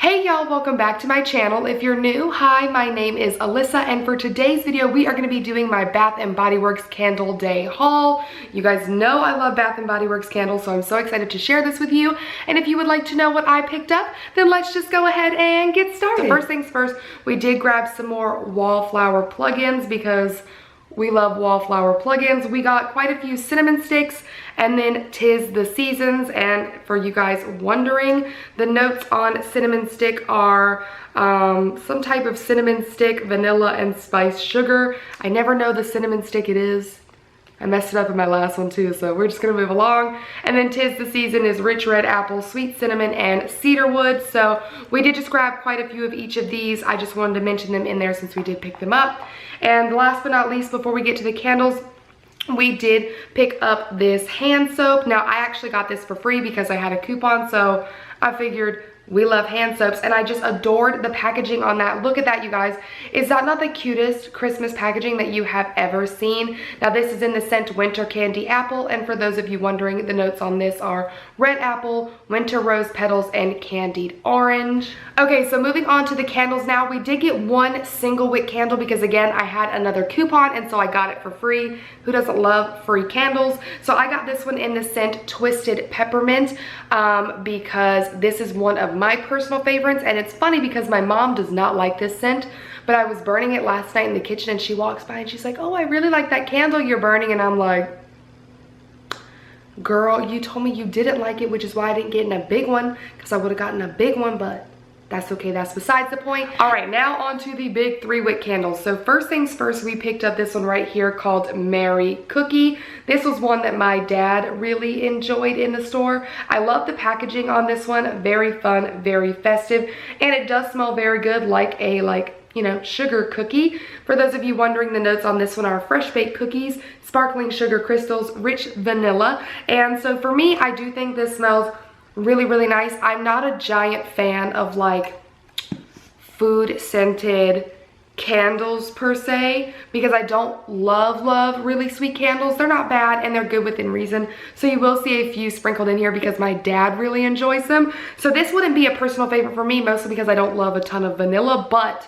Hey y'all, welcome back to my channel. If you're new, hi, my name is Alyssa, and for today's video, we are going to be doing my Bath & Body Works candle day haul. You guys know I love Bath & Body Works candles, so I'm so excited to share this with you. And if you would like to know what I picked up, then let's just go ahead and get started. So first things first, we did grab some more wallflower plugins because we love wallflower plugins. We got quite a few cinnamon sticks, and then 'tis the seasons. And for you guys wondering, the notes on cinnamon stick are some type of cinnamon stick, vanilla, and spiced sugar. I never know the cinnamon stick it is. I messed it up in my last one too, so we're just gonna move along. And then 'tis the season is rich red apple, sweet cinnamon, and cedarwood. So we did just grab quite a few of each of these. I just wanted to mention them in there since we did pick them up. And last but not least, before we get to the candles, we did pick up this hand soap. Now I actually got this for free because I had a coupon, so I figured we love hand soaps, and I just adored the packaging on that. Look at that, you guys. Is that not the cutest Christmas packaging that you have ever seen? Now this is in the scent Winter Candy Apple, and for those of you wondering, the notes on this are red apple, winter rose petals, and candied orange. Okay, so moving on to the candles now. We did get one single wick candle because again, I had another coupon, and so I got it for free. Who doesn't love free candles? So I got this one in the scent Twisted Peppermint because this is one of my personal favorites. And it's funny because my mom does not like this scent, but I was burning it last night in the kitchen, and she walks by and she's like, "Oh, I really like that candle you're burning." And I'm like, girl, you told me you didn't like it, which is why I didn't get in a big one, because I would have gotten a big one, but that's okay, that's besides the point. All right, now on to the big 3-wick candles. So first things first, we picked up this one right here called Merry Cookie. This was one that my dad really enjoyed in the store. I love the packaging on this one. Very fun, very festive, and it does smell very good, like a sugar cookie. For those of you wondering, the notes on this one are fresh baked cookies, sparkling sugar crystals, rich vanilla. And so for me, I do think this smells really, really nice. I'm not a giant fan of like food scented candles per se, because I don't love really sweet candles. They're not bad and they're good within reason. So you will see a few sprinkled in here because my dad really enjoys them. So this wouldn't be a personal favorite for me, mostly because I don't love a ton of vanilla. But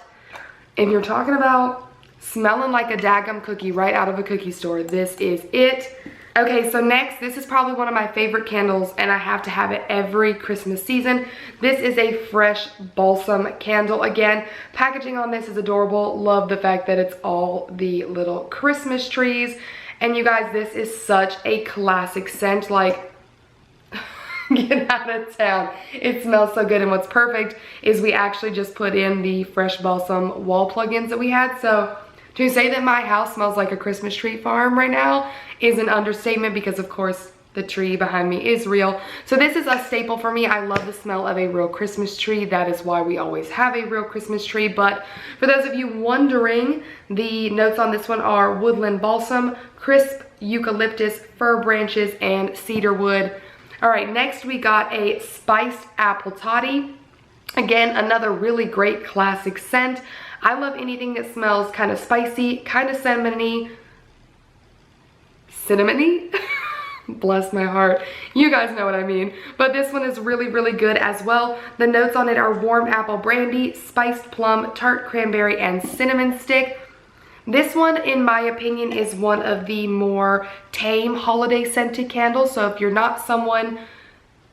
if you're talking about smelling like a daggum cookie right out of a cookie store, this is it. Okay, so next, this is probably one of my favorite candles, and I have to have it every Christmas season. This is a fresh balsam candle. Again, packaging on this is adorable. Love the fact that it's all the little Christmas trees. And you guys, this is such a classic scent. Like, get out of town. It smells so good, and what's perfect is we actually just put in the fresh balsam wall plugins that we had. So to say that my house smells like a Christmas tree farm right now is an understatement, because of course the tree behind me is real. So this is a staple for me. I love the smell of a real Christmas tree. That is why we always have a real Christmas tree. But for those of you wondering, the notes on this one are woodland balsam, crisp eucalyptus, fir branches, and cedarwood. All right, next we got a spiced apple toddy. Again, another really great classic scent. I love anything that smells kind of spicy, kind of cinnamony. Bless my heart. You guys know what I mean. But this one is really, really good as well. The notes on it are warm apple brandy, spiced plum, tart cranberry, and cinnamon stick. This one, in my opinion, is one of the more tame holiday scented candles. So if you're not someone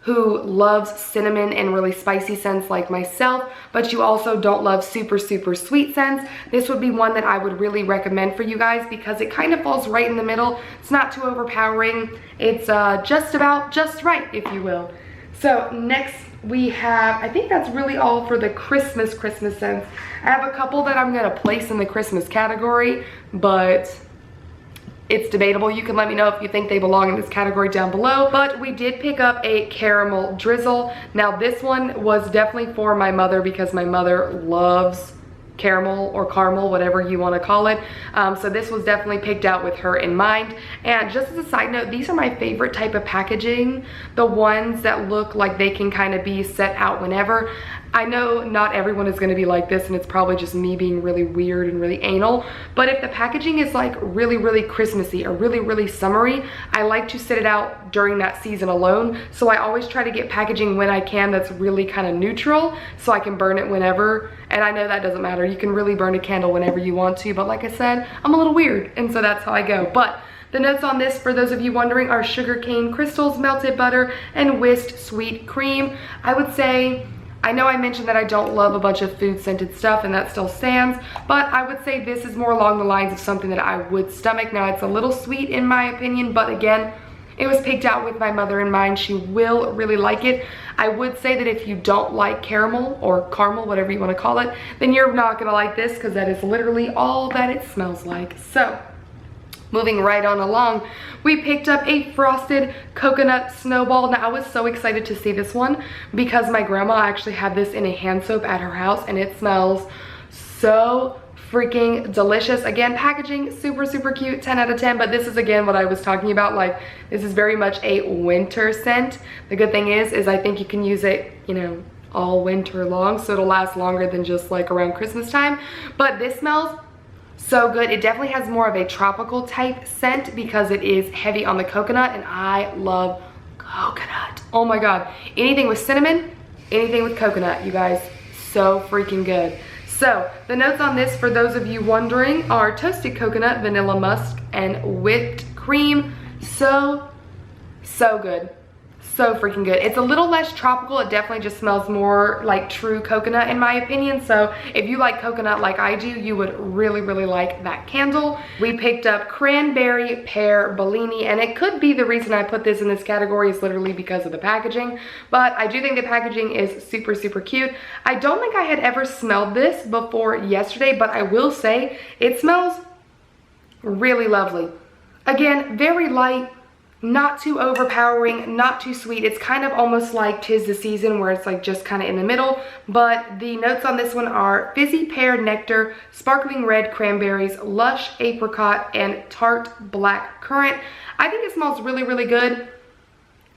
who loves cinnamon and really spicy scents like myself, but you also don't love super sweet scents, this would be one that I would really recommend for you guys, because it kind of falls right in the middle. It's not too overpowering. It's just about just right, if you will. So next we have, I think that's really all for the Christmas scents. I have a couple that I'm gonna place in the Christmas category, but it's debatable. You can let me know if you think they belong in this category down below. But we did pick up a caramel drizzle. Now this one was definitely for my mother, because my mother loves caramel or caramel, whatever you want to call it. So this was definitely picked out with her in mind. And just as a side note, these are my favorite type of packaging. The ones that look like they can kind of be set out whenever. I know not everyone is gonna be like this, and it's probably just me being really weird and really anal, but if the packaging is like really, really Christmassy or really, really summery, I like to sit it out during that season alone. So I always try to get packaging when I can that's really kind of neutral, so I can burn it whenever. And I know that doesn't matter. You can really burn a candle whenever you want to, but like I said, I'm a little weird, and so that's how I go. But the notes on this, for those of you wondering, are sugarcane crystals, melted butter, and whisked sweet cream. I would say, I know I mentioned that I don't love a bunch of food scented stuff, and that still stands, but I would say this is more along the lines of something that I would stomach. Now, it's a little sweet in my opinion, but again, it was picked out with my mother in mind. She will really like it. I would say that if you don't like caramel or caramel, whatever you want to call it, then you're not gonna like this, because that is literally all that it smells like. So, moving right on along, we picked up a frosted coconut snowball. Now, I was so excited to see this one because my grandma actually had this in a hand soap at her house, and it smells so freaking delicious. Again, packaging super, super cute, 10 out of 10, but this is again what I was talking about. Like, this is very much a winter scent. The good thing is I think you can use it, you know, all winter long, so it'll last longer than just like around Christmas time. But this smells so good. It definitely has more of a tropical type scent because it is heavy on the coconut, and I love coconut. Oh my god. Anything with cinnamon, anything with coconut, you guys. So freaking good. So the notes on this, for those of you wondering, are toasted coconut, vanilla musk, and whipped cream. So good. So freaking good. It's a little less tropical. It definitely just smells more like true coconut in my opinion. So if you like coconut like I do, you would really, really like that candle. We picked up Cranberry, Pear, Bellini, and it could be the reason I put this in this category is literally because of the packaging. But I do think the packaging is super, super cute. I don't think I had ever smelled this before yesterday, but I will say it smells really lovely. Again, very light, not too overpowering, not too sweet. It's kind of almost like 'Tis the Season, where it's like just kind of in the middle. But the notes on this one are fizzy pear nectar, sparkling red cranberries, lush apricot, and tart black currant. I think it smells really, really good.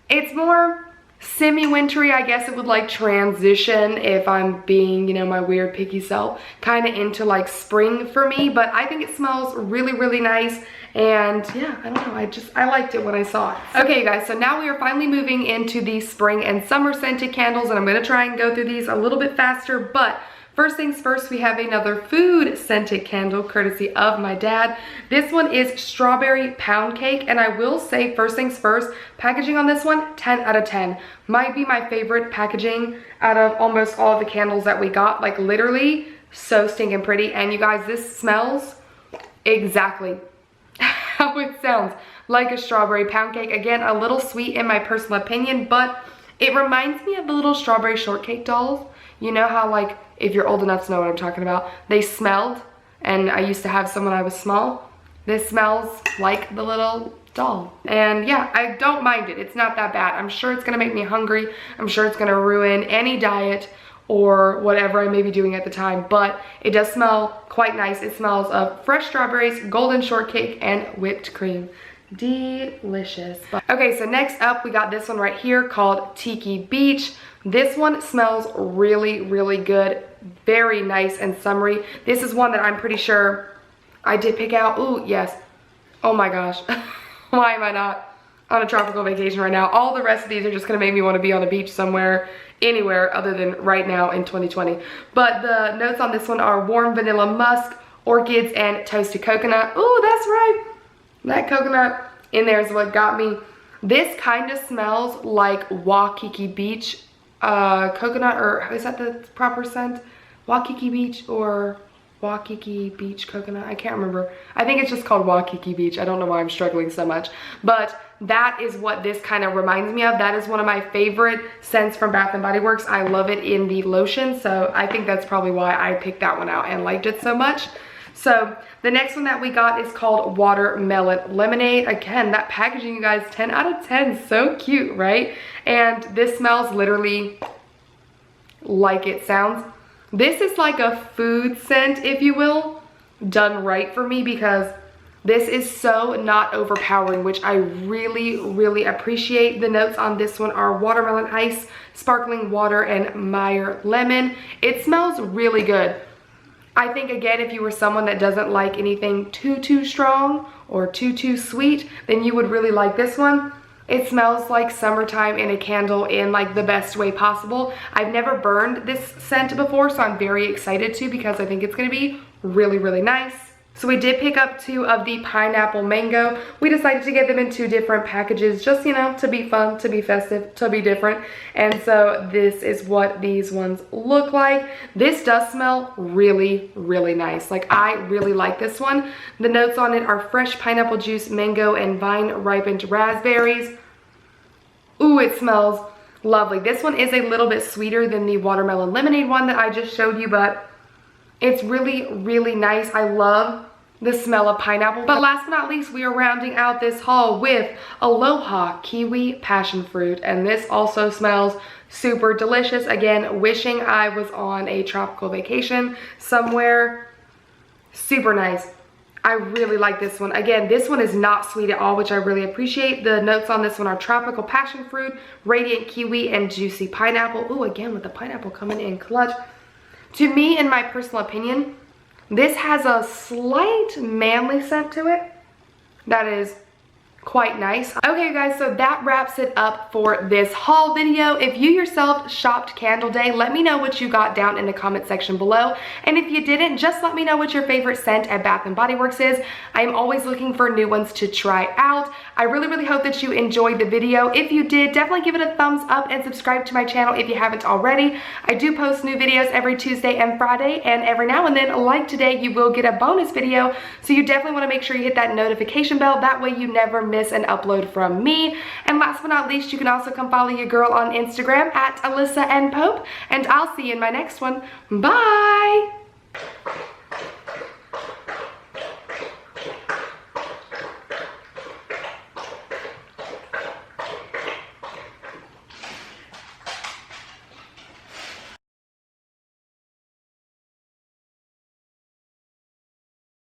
It's more semi-wintry. I guess it would like transition, if I'm being, you know, my weird picky self, kind of into like spring for me. But I think it smells really, really nice. And yeah, I don't know, I liked it when I saw it. Okay, you guys, so now we are finally moving into the spring and summer scented candles, and I'm gonna try and go through these a little bit faster. But first things first, we have another food scented candle courtesy of my dad. This one is strawberry pound cake, and I will say, first things first, packaging on this one, 10 out of 10. Might be my favorite packaging out of almost all of the candles that we got. Like, literally so stinking pretty. And you guys, this smells exactly how it sounds, like a strawberry pound cake. Again, a little sweet in my personal opinion, but it reminds me of the little strawberry shortcake dolls. You know how, like, if you're old enough to know what I'm talking about, they smelled, and I used to have some when I was small. This smells like the little doll. And yeah, I don't mind it. It's not that bad. I'm sure it's gonna make me hungry. I'm sure it's gonna ruin any diet or whatever I may be doing at the time, but it does smell quite nice. It smells of fresh strawberries, golden shortcake, and whipped cream. Delicious. Okay, so next up we got this one right here called Tiki Beach. This one smells really, really good. Very nice and summery. This is one that I'm pretty sure I did pick out. Ooh, yes. Oh my gosh. Why am I not on a tropical vacation right now? All the rest of these are just gonna make me want to be on a beach somewhere, anywhere other than right now in 2020. But the notes on this one are warm vanilla musk, orchids, and toasted coconut. Oh, that's right. That coconut in there is what got me. This kind of smells like Waikiki Beach coconut, or is that the proper scent? Waikiki Beach or Waikiki Beach coconut? I can't remember. I think it's just called Waikiki Beach. I don't know why I'm struggling so much. But that is what this kind of reminds me of. That is one of my favorite scents from Bath & Body Works. I love it in the lotion, so I think that's probably why I picked that one out and liked it so much. So the next one that we got is called Watermelon Lemonade. Again, that packaging, you guys, 10 out of 10. So cute, right? And this smells literally like it sounds. This is like a food scent, if you will, done right for me, because This is so not overpowering, which I really, really appreciate. The notes on this one are watermelon ice, sparkling water, and Meyer lemon. It smells really good. I think, again, if you were someone that doesn't like anything too strong or too sweet, then you would really like this one. It smells like summertime in a candle in like the best way possible. I've never burned this scent before, so I'm very excited to, because I think it's gonna be really, really nice. So we did pick up 2 of the pineapple mango. We decided to get them in 2 different packages, just, you know, to be fun, to be festive, to be different. And so this is what these ones look like. This does smell really, really nice. Like, I really like this one. The notes on it are fresh pineapple juice, mango, and vine ripened raspberries. Ooh, it smells lovely. This one is a little bit sweeter than the watermelon lemonade one that I just showed you, but it's really, really nice. I love the smell of pineapple. But last but not least, we are rounding out this haul with Aloha Kiwi Passionfruit. And this also smells super delicious. Again, wishing I was on a tropical vacation somewhere. Super nice. I really like this one. Again, this one is not sweet at all, which I really appreciate. The notes on this one are tropical passion fruit, radiant kiwi, and juicy pineapple. Ooh, again, with the pineapple coming in clutch. To me, in my personal opinion, this has a slight manly scent to it that is quite nice. Okay, you guys, so that wraps it up for this haul video. If you yourself shopped Candle Day, let me know what you got down in the comment section below. And if you didn't, just let me know what your favorite scent at Bath & Body Works is. I am always looking for new ones to try out. I really, really hope that you enjoyed the video. If you did, definitely give it a thumbs up and subscribe to my channel if you haven't already. I do post new videos every Tuesday and Friday, and every now and then, like today, you will get a bonus video. So you definitely want to make sure you hit that notification bell. That way you never miss an upload from me. And last but not least, you can also come follow your girl on Instagram at AlyssaNPope, and I'll see you in my next one. Bye!